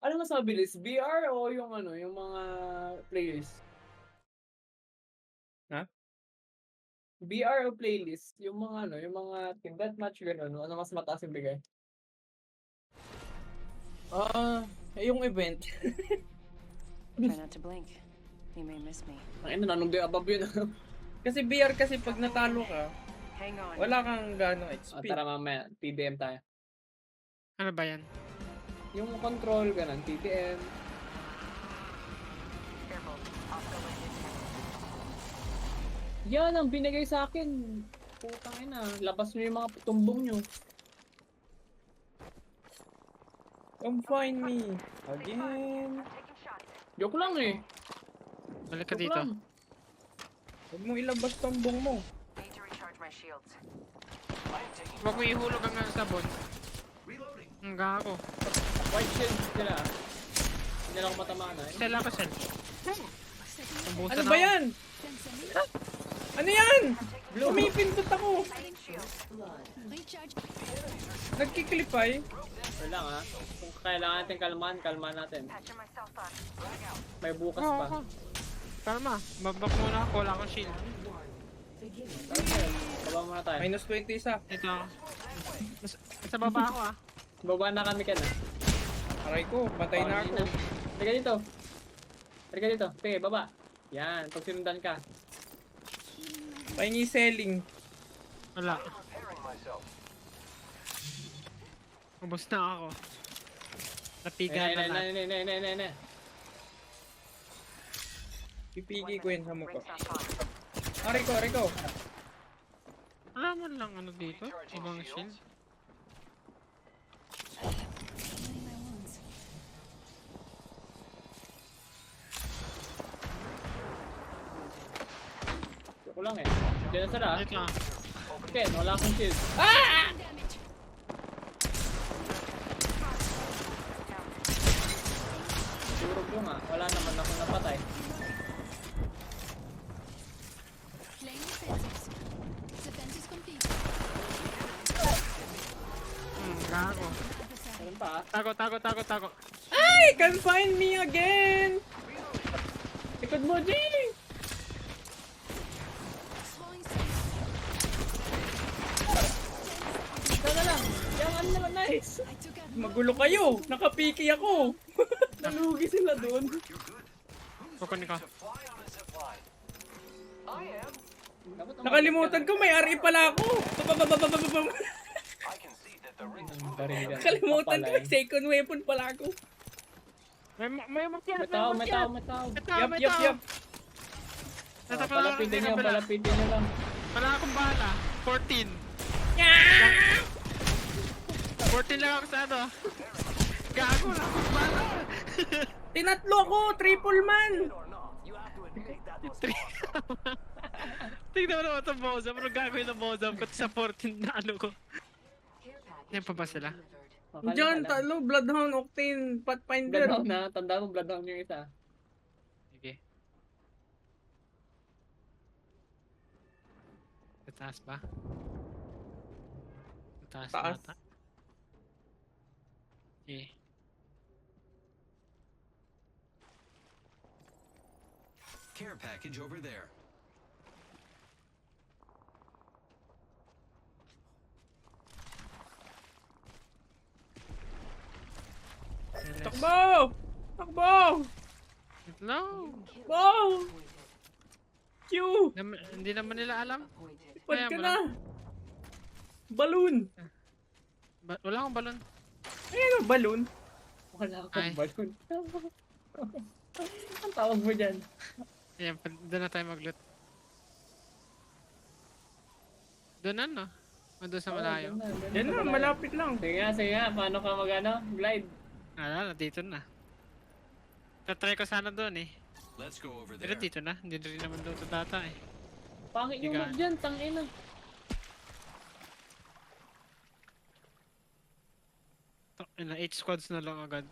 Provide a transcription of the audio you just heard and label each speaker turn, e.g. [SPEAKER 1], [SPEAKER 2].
[SPEAKER 1] Ano mas mabilis, VR o yung ano, yung mga playlist?
[SPEAKER 2] Ha?
[SPEAKER 1] VR o playlist? Yung mga ano, yung mga team deathmatch gano'n, ano mas mataas yung bigay?
[SPEAKER 2] Yung event.
[SPEAKER 3] Try not to blink. You may miss me.
[SPEAKER 1] Tangina nanog din above yun, ah.
[SPEAKER 2] Kasi VR kasi pag natalo ka,
[SPEAKER 3] Hang on.
[SPEAKER 2] wala kang gano'ng
[SPEAKER 1] Oh,
[SPEAKER 2] HP.
[SPEAKER 1] tara mamaya, TDM tayo.
[SPEAKER 4] Ano ba yan?
[SPEAKER 1] Yung control gano'n, TDM.
[SPEAKER 3] Careful. Hostile landed.
[SPEAKER 1] Yan ang binigay sa akin. Putang ina, labas nyo yung mga tumbong nyo.
[SPEAKER 2] Come find me again.
[SPEAKER 1] Joke lang eh.
[SPEAKER 4] Balik ka
[SPEAKER 1] Joke
[SPEAKER 4] dito.
[SPEAKER 1] lang.
[SPEAKER 2] Huwag mo ilabas tambong mo.
[SPEAKER 3] Need to recharge my shields.
[SPEAKER 4] Huwag mo ihulog ang sabon. Ang gago.
[SPEAKER 1] White shield sila. Hindi lang ako matamaan eh.
[SPEAKER 4] Sell ako, sell. Umbusan
[SPEAKER 2] Ano ba yan? Ano yan? Umipindot ako. Nagkiklipay.
[SPEAKER 1] Wala lang ha. Kung kailangan natin kalmahan, kalmahan natin.
[SPEAKER 3] Patching myself up.
[SPEAKER 1] May bukas
[SPEAKER 4] Oo,
[SPEAKER 1] pa.
[SPEAKER 4] ako. Kalma. Babak muna ako. Wala akong shield.
[SPEAKER 1] Okay, baba muna tayo.
[SPEAKER 2] Minus 20 isa.
[SPEAKER 4] Ito ako. Sa baba ako ah.
[SPEAKER 1] Baba na kami ka na.
[SPEAKER 2] Aray ko, patay na ako.
[SPEAKER 1] Halika dito. Halika dito. Sige, baba. Yan, pag sinundan ka.
[SPEAKER 2] Pahingi selling.
[SPEAKER 4] Wala. Ubus na ako. Napiga na lahat.
[SPEAKER 2] Pipigi ko yun sa mukha.
[SPEAKER 3] Ring's not far.
[SPEAKER 2] Aray ko.
[SPEAKER 4] Wala man lang ano dito. Ibang shield.
[SPEAKER 1] Joke lang eh. Diyan na sila.
[SPEAKER 4] Wait lang.
[SPEAKER 1] Okay, wala akong shield. Durog yung nga. Wala naman ako napatay.
[SPEAKER 4] Gago.
[SPEAKER 1] Meron pa ah.
[SPEAKER 4] Tago.
[SPEAKER 2] Ay, can find me again.
[SPEAKER 1] Likod mo, G! Ikaw na lang. Yung ano naman, nice.
[SPEAKER 2] Magulo kayo. Nakapiki ako.
[SPEAKER 1] Nalugi sila doon.
[SPEAKER 4] Kukunin ko.
[SPEAKER 1] Dapat ang
[SPEAKER 2] Nakalimutan ko may RE pala ako. Babababababam.
[SPEAKER 1] Barilan.
[SPEAKER 2] Nakalimutan ko
[SPEAKER 1] Papalay.
[SPEAKER 2] may second weapon pala ako.
[SPEAKER 4] May makyat.
[SPEAKER 1] May tao.
[SPEAKER 2] Yup.
[SPEAKER 1] Palapitin nyo lang.
[SPEAKER 4] Wala akong bala. 14. 14 lang ako sa ano. Gago lang akong bala.
[SPEAKER 2] Tinatlo ako, triple man.
[SPEAKER 4] Tingnan mo naman sa Bozam. Ano gagawin ng Bozam ko sa 14 na ano ko. Yan pa ba sila?
[SPEAKER 2] Diyan, talo, Bloodhound, Octane, Pathfinder.
[SPEAKER 1] Bloodhound na. Tanda mo Bloodhound yung isa.
[SPEAKER 4] Sige. Sa taas ba? Sa taas
[SPEAKER 2] Taas.
[SPEAKER 4] ata. Okay.
[SPEAKER 5] Care package over there.
[SPEAKER 2] Takbo!
[SPEAKER 4] No!
[SPEAKER 2] Wow! Q!
[SPEAKER 4] Hindi naman nila alam.
[SPEAKER 2] Ipad
[SPEAKER 4] Kaya
[SPEAKER 2] ka
[SPEAKER 4] mo
[SPEAKER 2] na!
[SPEAKER 4] lang.
[SPEAKER 2] Balloon!
[SPEAKER 4] Wala akong balon.
[SPEAKER 2] Ayun, balloon.
[SPEAKER 1] Wala
[SPEAKER 4] Ay.
[SPEAKER 1] akong balon. Ang tawag mo dyan?
[SPEAKER 4] Ayan, doon na tayo mag-loot. Doon na, no? O doon sa malayo.
[SPEAKER 2] Yan na, malapit lang.
[SPEAKER 1] Sige nga. Paano ka glide?
[SPEAKER 4] Dito na. Tatry ko sana doon eh.
[SPEAKER 5] Let's go over
[SPEAKER 4] Pero
[SPEAKER 5] there.
[SPEAKER 4] dito na, hindi rin naman doon sa data eh.
[SPEAKER 1] Pangit yung
[SPEAKER 4] Higaan.
[SPEAKER 1] map dyan, tangina.
[SPEAKER 4] Ina, 8 squads na lang agad.